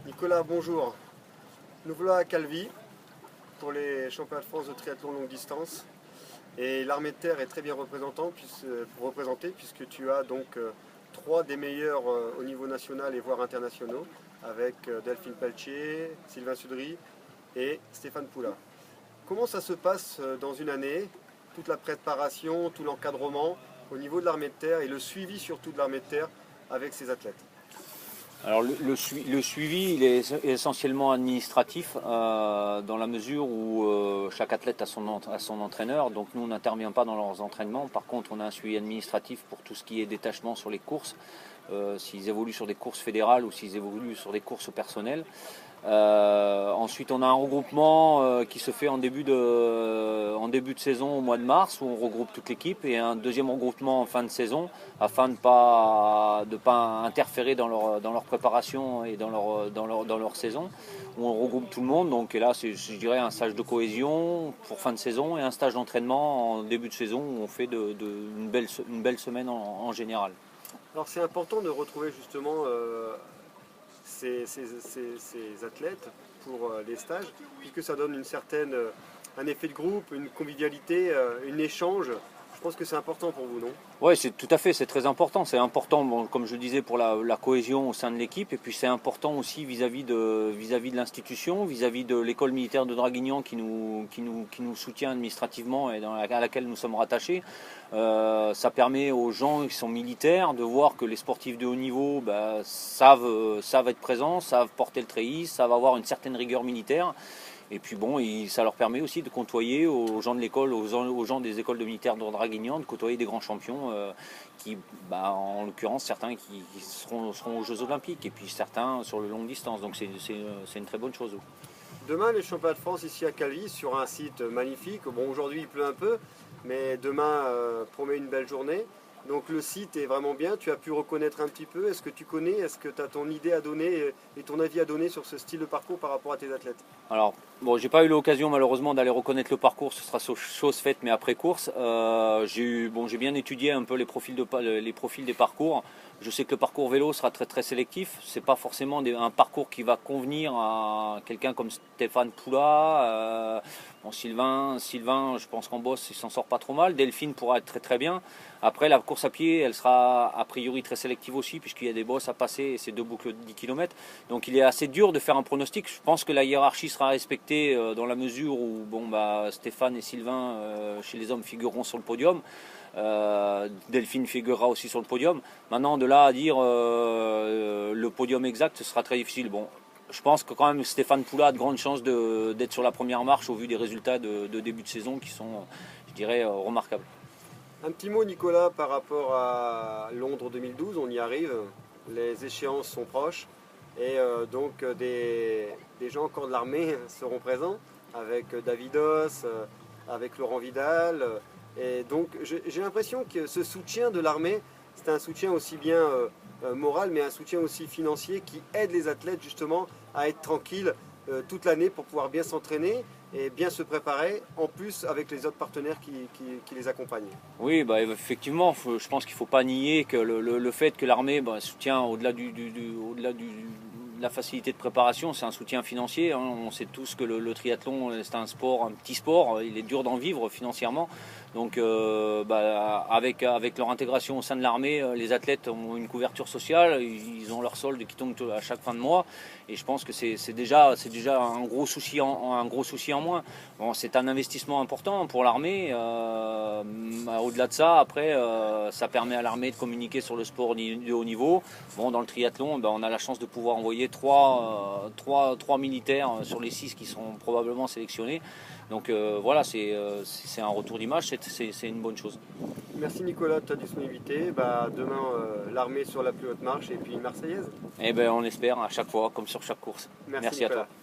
Nicolas, bonjour. Nous voilà à Calvi pour les championnats de France de triathlon longue distance. Et l'armée de terre est très bien représentée puisque tu as donc trois des meilleurs au niveau national et voire internationaux avec Delphine Pelletier, Sylvain Sudry et Stéphane Poula. Comment ça se passe dans une année, toute la préparation, tout l'encadrement au niveau de l'armée de terre et le suivi surtout de l'armée de terre avec ses athlètes? Alors le suivi, il est essentiellement administratif dans la mesure où chaque athlète a son entraîneur. Donc nous, on n'intervient pas dans leurs entraînements. Par contre, on a un suivi administratif pour tout ce qui est détachement sur les courses, s'ils évoluent sur des courses fédérales ou s'ils évoluent sur des courses personnelles. Ensuite, on a un regroupement qui se fait en début de saison au mois de mars où on regroupe toute l'équipe et un deuxième regroupement en fin de saison afin de pas interférer dans leur préparation et dans leur saison où on regroupe tout le monde. Donc là, c'est, je dirais, un stage de cohésion pour fin de saison et un stage d'entraînement en début de saison où on fait une belle semaine en général. Alors c'est important de retrouver justement ces athlètes pour les stages, puisque ça donne un effet de groupe, une convivialité, un échange. Je pense que c'est important pour vous, non? Oui, c'est tout à fait, c'est très important. C'est important, bon, comme je le disais, pour la cohésion au sein de l'équipe, et puis c'est important aussi vis-à-vis de l'institution, vis-à-vis de l'école militaire de Draguignan qui nous soutient administrativement et à laquelle nous sommes rattachés. Ça permet aux gens qui sont militaires de voir que les sportifs de haut niveau savent être présents, savent porter le treillis, savent avoir une certaine rigueur militaire. Et puis bon, ça leur permet aussi de côtoyer aux gens de l'école, aux gens des écoles de militaires de Draguignan, de côtoyer des grands champions en l'occurrence certains qui seront aux Jeux Olympiques et puis certains sur le longue distance. Donc c'est une très bonne chose. Demain, les championnats de France ici à Calvi, sur un site magnifique. Bon, aujourd'hui il pleut un peu, mais demain promet une belle journée. Donc le site est vraiment bien, tu as pu reconnaître un petit peu. Est-ce que tu connais, est-ce que tu as ton idée à donner et ton avis à donner sur ce style de parcours par rapport à tes athlètes? Alors, bon, j'ai pas eu l'occasion malheureusement d'aller reconnaître le parcours, ce sera chose faite, mais après course. J'ai bien étudié un peu les profils des parcours. Je sais que le parcours vélo sera très très sélectif. C'est pas forcément un parcours qui va convenir à quelqu'un comme Stéphane Poula. Sylvain, je pense qu'en bosse, il s'en sort pas trop mal. Delphine pourra être très très bien. Après, la course à pied, elle sera a priori très sélective aussi, puisqu'il y a des bosses à passer et c'est deux boucles de 10 km. Donc il est assez dur de faire un pronostic. Je pense que la hiérarchie sera respectée dans la mesure où Stéphane et Sylvain, chez les hommes, figureront sur le podium. Delphine figurera aussi sur le podium. Maintenant, de là à dire le podium exact, ce sera très difficile. Bon, je pense que quand même Stéphane Poula a de grandes chances d'être sur la première marche au vu des résultats de début de saison qui sont, je dirais, remarquables. Un petit mot, Nicolas, par rapport à Londres 2012, on y arrive, les échéances sont proches et des gens encore de l'armée seront présents avec Davidos, avec Laurent Vidal. Et donc j'ai l'impression que ce soutien de l'armée, c'est un soutien aussi bien moral, mais un soutien aussi financier qui aide les athlètes justement à être tranquilles toute l'année pour pouvoir bien s'entraîner et bien se préparer, en plus avec les autres partenaires qui les accompagnent. Oui, effectivement, je pense qu'il ne faut pas nier que le fait que l'armée soutient au-delà de la facilité de préparation, c'est un soutien financier. Hein. On sait tous que le triathlon, c'est un petit sport, il est dur d'en vivre financièrement. Donc avec leur intégration au sein de l'armée, les athlètes ont une couverture sociale, ils ont leur solde qui tombe à chaque fin de mois. Et je pense que c'est déjà un gros souci en moins. Bon, c'est un investissement important pour l'armée. Au-delà de ça, après, ça permet à l'armée de communiquer sur le sport de haut niveau. Bon, dans le triathlon, on a la chance de pouvoir envoyer trois militaires sur les 6 qui seront probablement sélectionnés. Donc voilà, c'est un retour d'image, c'est une bonne chose. Merci Nicolas de ta disponibilité. Demain, l'armée sur la plus haute marche et puis une Marseillaise. Et on espère à chaque fois, comme sur chaque course. Merci Merci à Nicolas. toi.